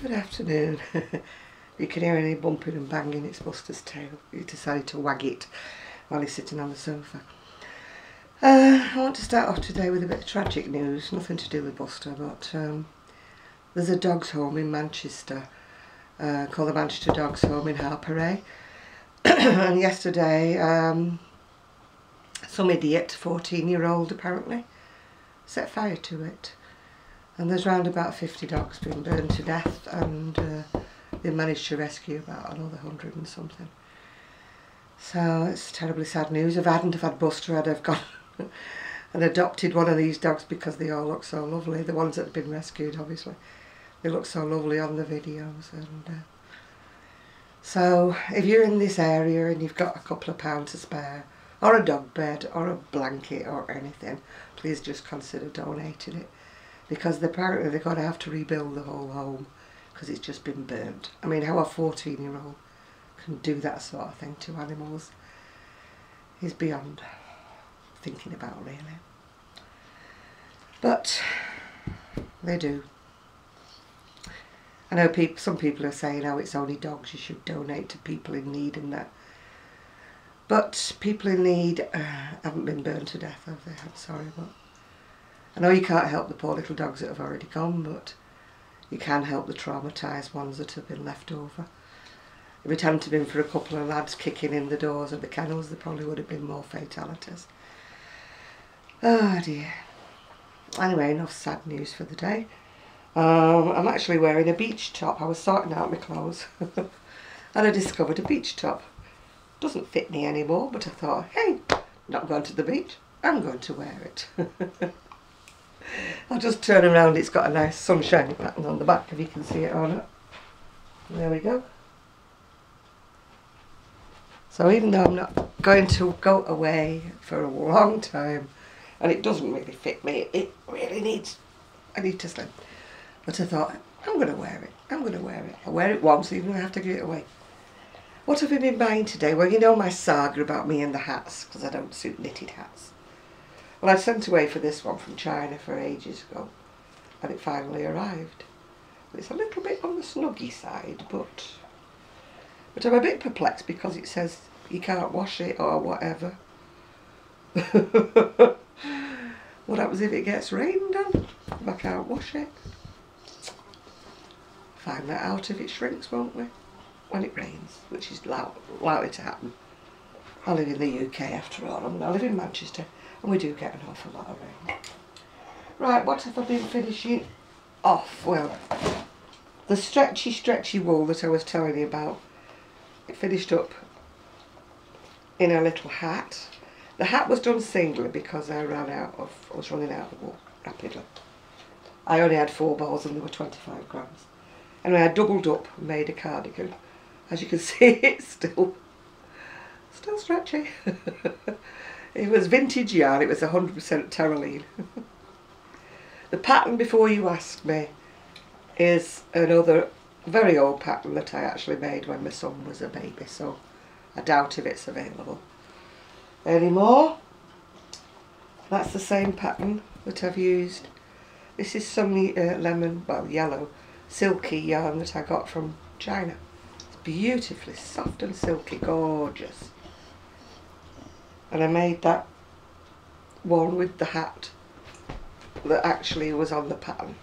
Good afternoon. You can hear any bumping and banging, it's Buster's tail. He decided to wag it while he's sitting on the sofa. I want to start off today with a bit of tragic news, nothing to do with Buster, but there's a dog's home in Manchester called the Manchester Dogs Home in Harperray. And yesterday some idiot, 14-year-old apparently, set fire to it. And there's round about 50 dogs being burned to death, and they managed to rescue about another 100 and something. So it's terribly sad news. If I hadn't have had Buster, I'd have gone and adopted one of these dogs because they all look so lovely. The ones that have been rescued, obviously. They look so lovely on the videos. And so if you're in this area and you've got a couple of pounds to spare, or a dog bed, or a blanket, or anything, please just consider donating it. Because apparently they're going to have to rebuild the whole home because it's just been burnt. I mean, how a 14-year-old can do that sort of thing to animals is beyond thinking about, really. But they do. I know some people are saying, oh, it's only dogs, you should donate to people in need and that. But people in need haven't been burned to death, have they? I'm sorry, but I know you can't help the poor little dogs that have already gone, but you can help the traumatised ones that have been left over. If it hadn't been for a couple of lads kicking in the doors of the kennels, there probably would have been more fatalities. Oh dear. Anyway, enough sad news for the day. I'm actually wearing a beach top. I was sorting out my clothes and I discovered a beach top. Doesn't fit me anymore, but I thought, hey, not going to the beach, I'm going to wear it. I'll just turn around, it's got a nice sunshiny pattern on the back if you can see it or not. There we go. So even though I'm not going to go away for a long time, and it doesn't really fit me, it really needs, I need to slim. But I thought, I'm going to wear it, I'm going to wear it. I wear it once, even if I have to give it away. What have I been buying today? Well, you know my saga about me and the hats, because I don't suit knitted hats. Well, I sent away for this one from China for ages ago, and it finally arrived. It's a little bit on the snuggy side, but I'm a bit perplexed because it says you can't wash it or whatever. What happens if it gets rained on? If I can't wash it? Find that out if it shrinks, won't we? When it rains, which is likely to happen. I live in the UK after all, I live in Manchester. And we do get an awful lot of rain. Right, what have I been finishing off? Well, the stretchy wool that I was telling you about, it finished up in a little hat. The hat was done singly because I was running out of wool rapidly. I only had 4 balls and they were 25 grams. Anyway, I doubled up and made a cardigan. As you can see, it's still stretchy. It was vintage yarn, it was 100% Terylene. The pattern, before you ask me, is another very old pattern that I actually made when my son was a baby, so I doubt if it's available anymore. That's the same pattern that I've used. This is some lemon, well, yellow, silky yarn that I got from China. It's beautifully soft and silky, gorgeous. And I made that one with the hat that actually was on the pattern.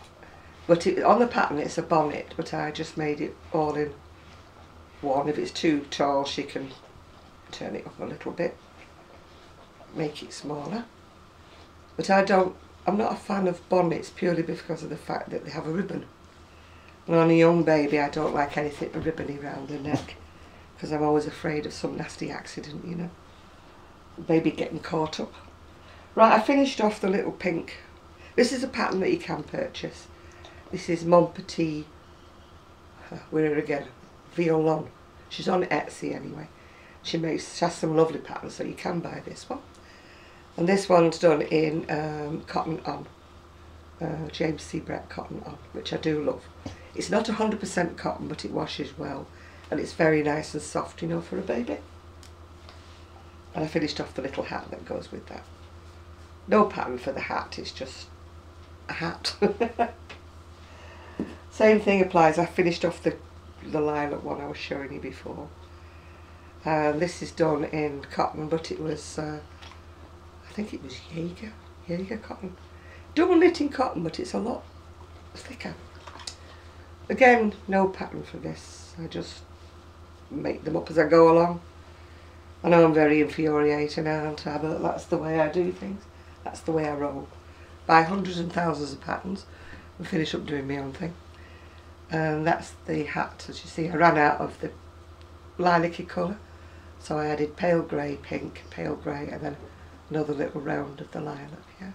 But on the pattern it's a bonnet, but I just made it all in one. If it's too tall, she can turn it up a little bit, make it smaller. But I'm not a fan of bonnets purely because of the fact that they have a ribbon. And on a young baby I don't like anything ribbony around the neck because I'm always afraid of some nasty accident, you know. Baby getting caught up. Right, I finished off the little pink. This is a pattern that you can purchase. This is Mon Petit, where again, Violon. She's on Etsy anyway. She has some lovely patterns, so you can buy this one. And this one's done in cotton on, James C. Brett cotton on, which I do love. It's not 100% cotton, but it washes well, and it's very nice and soft, you know, for a baby. And I finished off the little hat that goes with that. No pattern for the hat, it's just a hat. Same thing applies. I finished off the lilac one I was showing you before. This is done in cotton, but it was, I think it was Jaeger cotton. Double knitting cotton, but it's a lot thicker. Again, no pattern for this. I just make them up as I go along. I know I'm very infuriating, aren't I? But that's the way I do things. That's the way I roll. Buy hundreds and thousands of patterns and finish up doing my own thing. And that's the hat. As you see, I ran out of the lilac-y colour, so I added pale grey, pink, pale grey, and then another little round of the lilac. Yeah.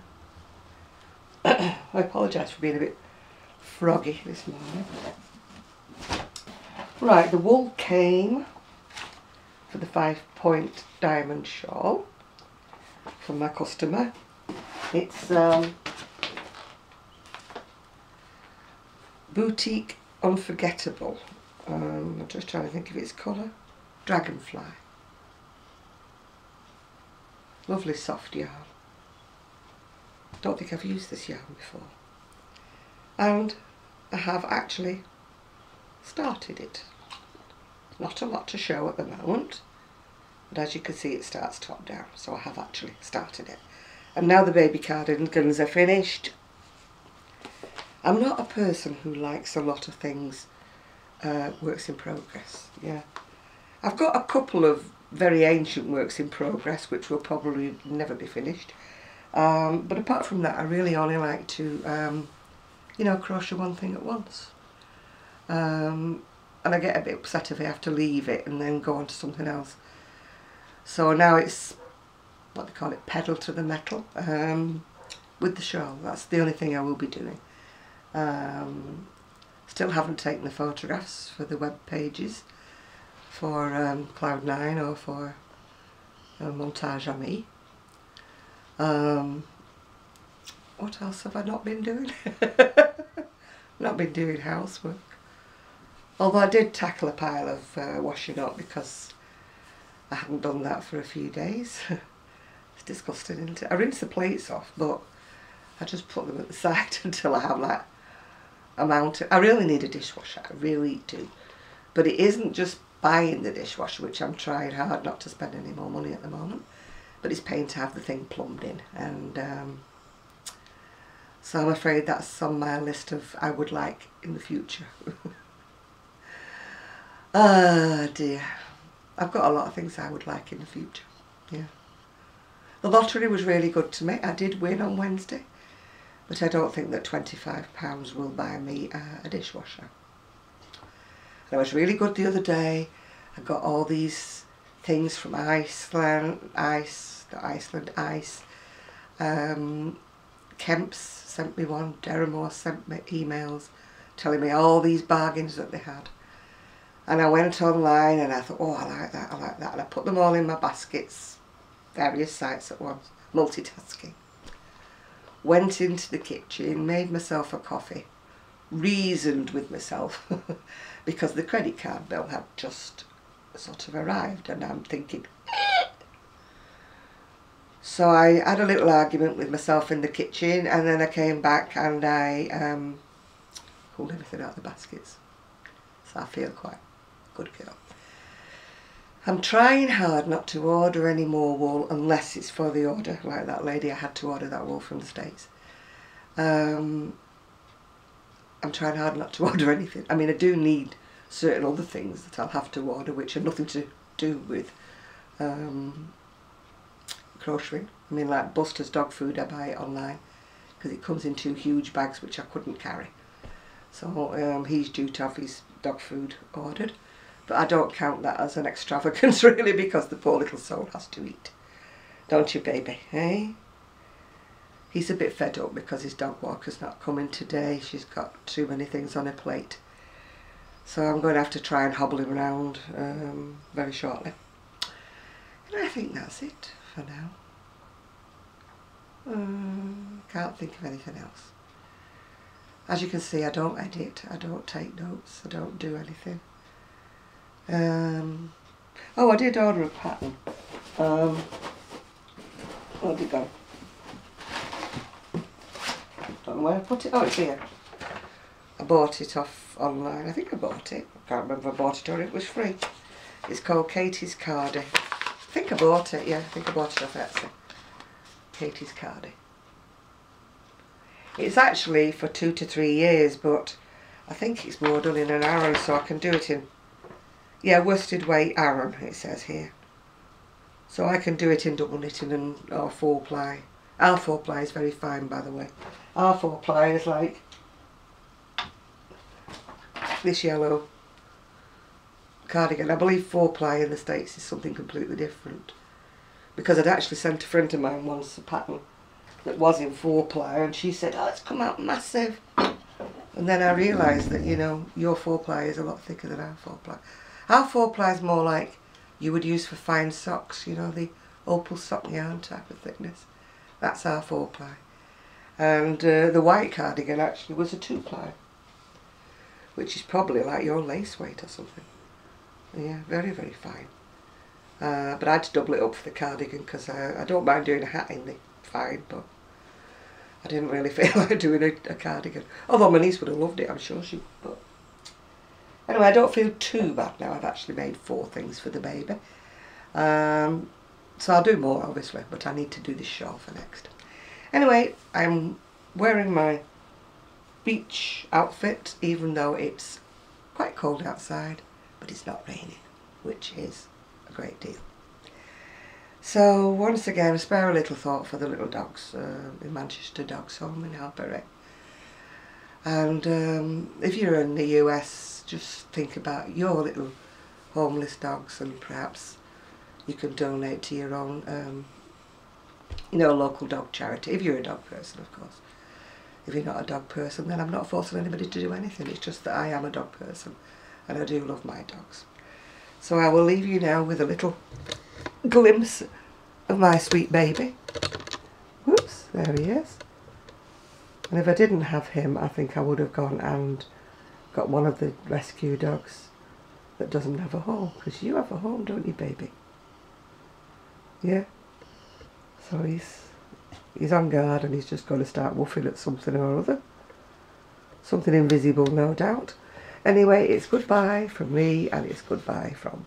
I apologise for being a bit froggy this morning. Right, the wool came for the 5-point diamond shawl from my customer. It's Boutique Unforgettable. I'm just trying to think of its colour. Dragonfly. Lovely soft yarn. Don't think I've used this yarn before. And I have actually started it. Not a lot to show at the moment, but as you can see it starts top down, so I have actually started it. And now the baby cardigans are finished. I'm not a person who likes a lot of things works in progress. Yeah, I've got a couple of very ancient works in progress which will probably never be finished, but apart from that I really only like to you know, crochet one thing at once, and I get a bit upset if I have to leave it and then go on to something else. So now it's what they call it, pedal to the metal, with the shawl. That's the only thing I will be doing. Still haven't taken the photographs for the web pages for Cloud9 or for Montage Ami. What else have I not been doing? Not been doing housework. Although I did tackle a pile of washing up because I hadn't done that for a few days. It's disgusting, isn't it? I rinse the plates off, but I just put them at the side until I have like a mountain. I really need a dishwasher, I really do. But it isn't just buying the dishwasher, which I'm trying hard not to spend any more money at the moment, but it's paying to have the thing plumbed in. And so I'm afraid that's on my list of I would like in the future. Ah dear. I've got a lot of things I would like in the future. Yeah. The lottery was really good to me. I did win on Wednesday, but I don't think that £25 will buy me a dishwasher. And I was really good the other day. I got all these things from Iceland Ice. Kemp's sent me one, Deramore sent me emails telling me all these bargains that they had. And I went online and I thought, oh, I like that, and I put them all in my baskets, various sites at once, multitasking. Went into the kitchen, made myself a coffee, reasoned with myself because the credit card bill had just sort of arrived, and I'm thinking, so I had a little argument with myself in the kitchen, and then I came back and I pulled everything out of the baskets. So I feel quite good girl. I'm trying hard not to order any more wool unless it's for the order, like that lady. I had to order that wool from the States. I'm trying hard not to order anything. I mean, I do need certain other things that I'll have to order which have nothing to do with crocheting. I mean, like Buster's dog food, I buy it online because it comes in 2 huge bags which I couldn't carry. So he's due to have his dog food ordered. But I don't count that as an extravagance really, because the poor little soul has to eat. Don't you, baby, eh? He's a bit fed up because his dog walker's not coming today. She's got too many things on her plate. So I'm going to have to try and hobble him around very shortly. And I think that's it for now. Can't think of anything else. As you can see, I don't edit, I don't take notes, I don't do anything. Oh, I did order a pattern. Where'd it go? Don't know where I put it. Oh, it's here. I bought it off online. I think I bought it. I can't remember if I bought it or it was free. It's called Katie's Cardi. I think I bought it, yeah. I think I bought it off Etsy. Katie's Cardi. It's actually for 2 to 3 years, but I think it's more done in an Aran, so I can do it in, yeah, worsted weight Aran, it says here. So I can do it in double knitting and or 4-ply. Our 4-ply is very fine, by the way. Our 4-ply is like this yellow cardigan. I believe 4-ply in the States is something completely different, because I'd actually sent a friend of mine once a pattern that was in 4-ply, and she said, oh, it's come out massive. And then I realised that, you know, your 4-ply is a lot thicker than our 4-ply. Our 4-ply is more like you would use for fine socks, you know, the opal sock yarn type of thickness. That's our 4-ply. And the white cardigan actually was a 2-ply, which is probably like your lace weight or something. Yeah, very, very fine. But I had to double it up for the cardigan because I don't mind doing a hat in the fine, but I didn't really feel like doing a cardigan. Although my niece would have loved it, I'm sure she would. But anyway, I don't feel too bad now. I've actually made 4 things for the baby. So I'll do more, obviously, but I need to do this shawl for next. Anyway, I'm wearing my beach outfit, even though it's quite cold outside, but it's not raining, which is a great deal. So once again, spare a little thought for the little dogs in Manchester Dogs Home in Albury. And if you're in the US, just think about your little homeless dogs, and perhaps you can donate to your own, you know, local dog charity, if you're a dog person, of course. If you're not a dog person, then I'm not forcing anybody to do anything. It's just that I am a dog person, and I do love my dogs. So I will leave you now with a little glimpse of my sweet baby. Whoops, there he is. And if I didn't have him, I think I would have gone and got one of the rescue dogs that doesn't have a home, because you have a home, don't you, baby? Yeah. So he's on guard, and he's just going to start woofing at something or other. Something invisible, no doubt. Anyway, it's goodbye from me, and it's goodbye from